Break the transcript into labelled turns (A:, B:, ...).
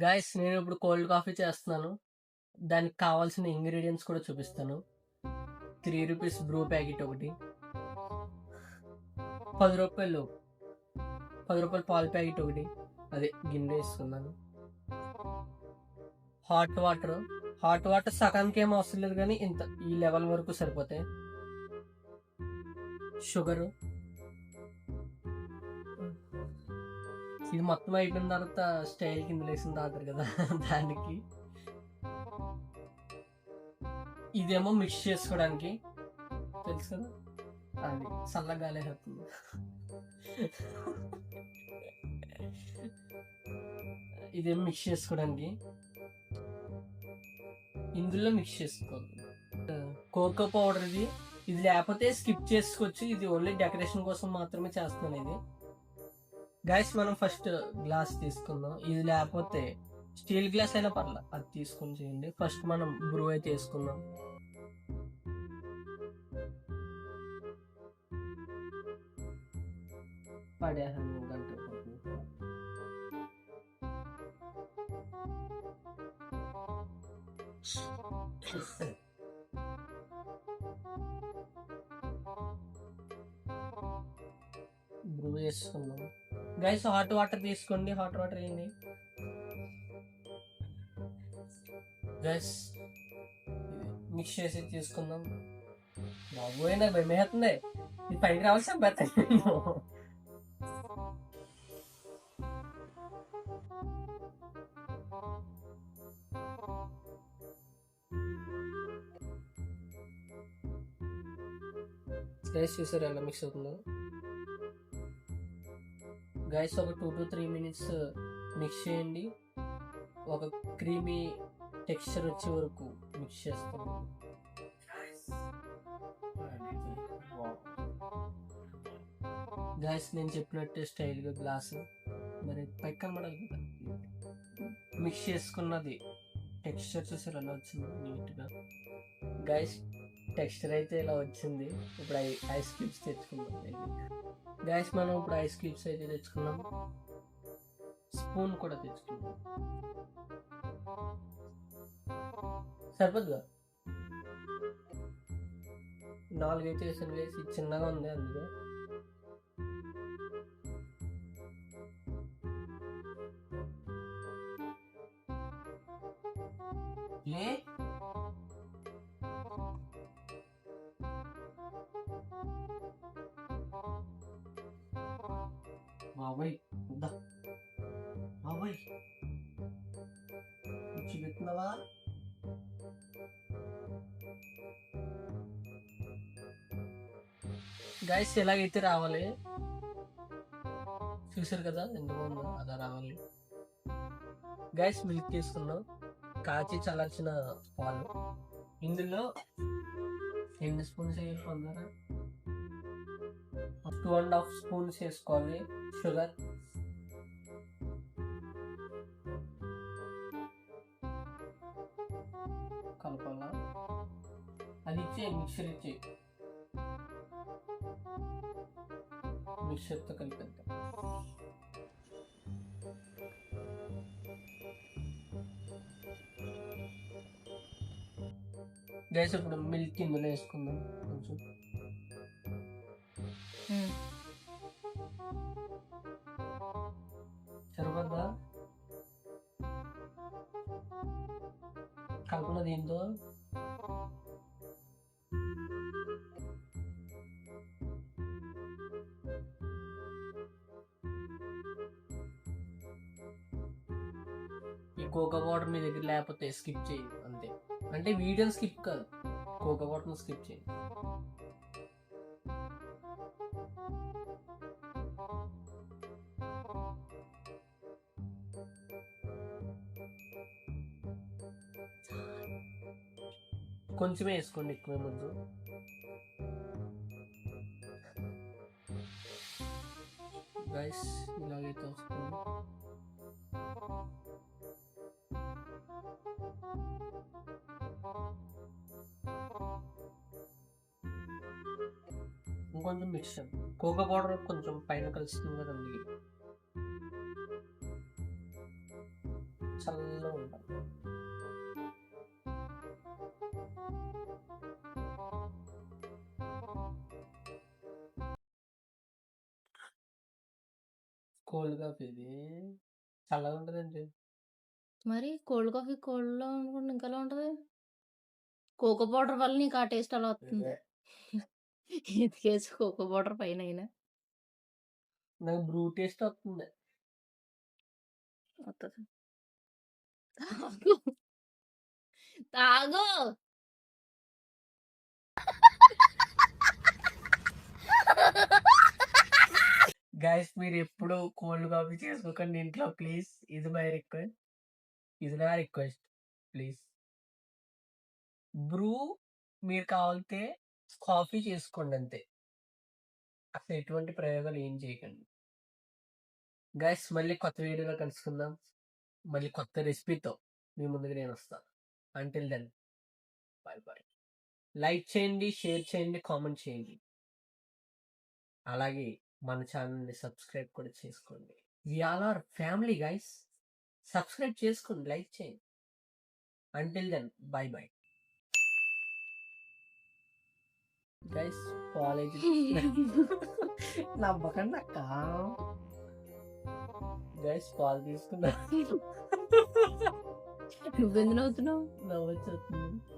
A: Guys నేను ఇప్పుడు cold coffee చేస్తున్నాను. దానికి కావాల్సిన ఇంగ్రీడియంట్స్ కూడా చూపిస్తాను. 3 రూపీస్ బ్రూ ప్యాకెట్ ఒకటి, 10 రూపాయలు 10 రూపాయల పాల ప్యాకెట్ ఒకటి, అదే గిన్నె వేసుకున్నాను. హాట్ వాటర్ సగానికి ఏం అవసరం లేదు, కానీ ఇంత ఈ లెవెల్ వరకు సరిపోతాయి. షుగరు, ఇది మొత్తం అయిపోయిన తర్వాత స్టైల్ కింద వేసిన తాగుతారు కదా దానికి. ఇదేమో మిక్స్ చేసుకోవడానికి, తెలుసు కదా, అది చల్లగాలే అవుతుంది. ఇదేమో మిక్స్ చేసుకోవడానికి, ఇందులో మిక్స్ చేసుకోవాలి. కోకో పౌడర్ ఇది లేకపోతే స్కిప్ చేసుకోవచ్చు. ఇది ఓన్లీ డెకరేషన్ కోసం మాత్రమే చేస్తాను ఇది. గైస్ మనం ఫస్ట్ గ్లాస్ తీసుకుందాం. ఇది లేకపోతే స్టీల్ గ్లాస్ అయినా పర్లే, అది తీసుకొని చేయండి. ఫస్ట్ మనం బ్రూ అయితే వేసుకుందాం. పడేసాను గంట బ్రూ వేసుకుందాం. గైస్ హాట్ వాటర్ తీసుకోండి, హాట్ వాటర్ వేయండి. గైస్ మిక్స్ చేసి తీసుకుందాం. బాబోయినా భయం అవుతుంది, ఇది పైకి రావాల్సిన బెత్త. గైస్ చూసారు ఎలా మిక్స్ అవుతుందో. గైస్ ఒక 2 to 3 minutes మిక్స్ చేయండి. ఒక క్రీమీ టెక్స్చర్ వచ్చే వరకు మిక్స్ చేస్తాం. గైస్ నేను చెప్పినట్టే స్టైల్గా గ్లాసు మరి పైకి కనబడాలి కదా. మిక్స్ చేసుకున్నది టెక్స్చర్ చూసారు ఎలా వచ్చింది నీట్గా. గైస్ టెక్స్చర్ అయితే ఇలా వచ్చింది. ఇప్పుడు ఐస్ క్యూబ్స్ తెచ్చుకుందాం. గైస్ మనం ఇప్పుడు ఐస్ క్యూబ్స్ అయితే తెచ్చుకున్నాం. స్పూన్ కూడా తెచ్చుకున్నాం. సరిపోద్దుగా 4 అయితే వేసాను గైస్, ఇది చిన్నగా ఉంది అందుకే. బాబాయ్ బాబాయ్ పిచ్చి పెట్టినవా? గైస్ ఎలాగైతే రావాలి, చూసారు కదా ఎంత బాగుందో, అలా రావాలి. గైస్ మిల్క్ తీసుకున్నాం, కాచి చల్లార్చిన పాలు. ఇందులో ఎన్ని స్పూన్స్ వేసుకున్నారా? 2.5 స్పూన్స్ వేసుకోవాలి షుగర్. కలపాలా, అది ఇచ్చే మిక్సర్ ఇచ్చే మిక్సర్తో కలిపేద్దాం. గైస్ ఇప్పుడు మిల్క్ ఇందులో వేసుకుందాం కొంచెం. సరిపోద్దా? కలుపున్నది ఏందో. ఈ కోకో వాటర్ మీ దగ్గర లేకపోతే స్కిప్ చేయండి అంతే. అంటే వీడియోని స్కిప్ కాదు, కోకో వాటర్ని స్కిప్ చేయండి. కొంచెమే వేసుకోండి, ఎక్కువ ముద్దు. గైస్ ఇలాగైతే వస్తుంది. ఇంకొంచెం మిక్సర్, కోకో పౌడర్ కొంచెం పైన కలుస్తుంది కదా అందుకే. చల్లగా ఉంటుంది. కోల్డ్ కాఫీ ఇది చల్లగా ఉంటుందండి.
B: మరి కోల్డ్ కాఫీ కోల్డ్‌లో ఉండకుండా ఇంకెలా ఉంటది? కోకో పౌడర్ వల్ల నీకు ఆ టేస్ట్ అలా వస్తుంది. ఎతికేసి కోకో పౌడర్ పైనెయనా?
A: నాకు బ్రూ టేస్ట్ వస్తుంది.
B: వత్తది. తాగు. తాగు.
A: గైస్ మీరు ఎప్పుడు కోల్డ్ కాఫీ చేసుకోకండి ఇంట్లో ప్లీజ్. ఇది మై రిక్వెస్ట్. ఇది నా రిక్వెస్ట్ ప్లీజ్. బ్రూ మీరు కావాలితే కాఫీ చేసుకోండి అంతే. అసలు ఎటువంటి ప్రయోగాలు ఏం చేయకండి. గైస్ మళ్ళీ కొత్త వీడియోలో కలుసుకుందాం. మళ్ళీ కొత్త రెసిపీతో మీ ముందుకు నేను వస్తాను. Until then bye bye. Like చేయండి, షేర్ చేయండి, కామెంట్ చేయండి. అలాగే మన ఛానల్ని సబ్స్క్రైబ్ కూడా చేసుకోండి. We all are family guys. Subscribe చేసుకోండి, లైక్ చేయండి. Until then bye bye. Guys college నవ్వకండి అక్క. గైస్ పాలు తీసుకున్నా.
B: నువ్వెందుకు నవ్వుతున్నావు?
A: నవ్వొచ్చేస్తుంది.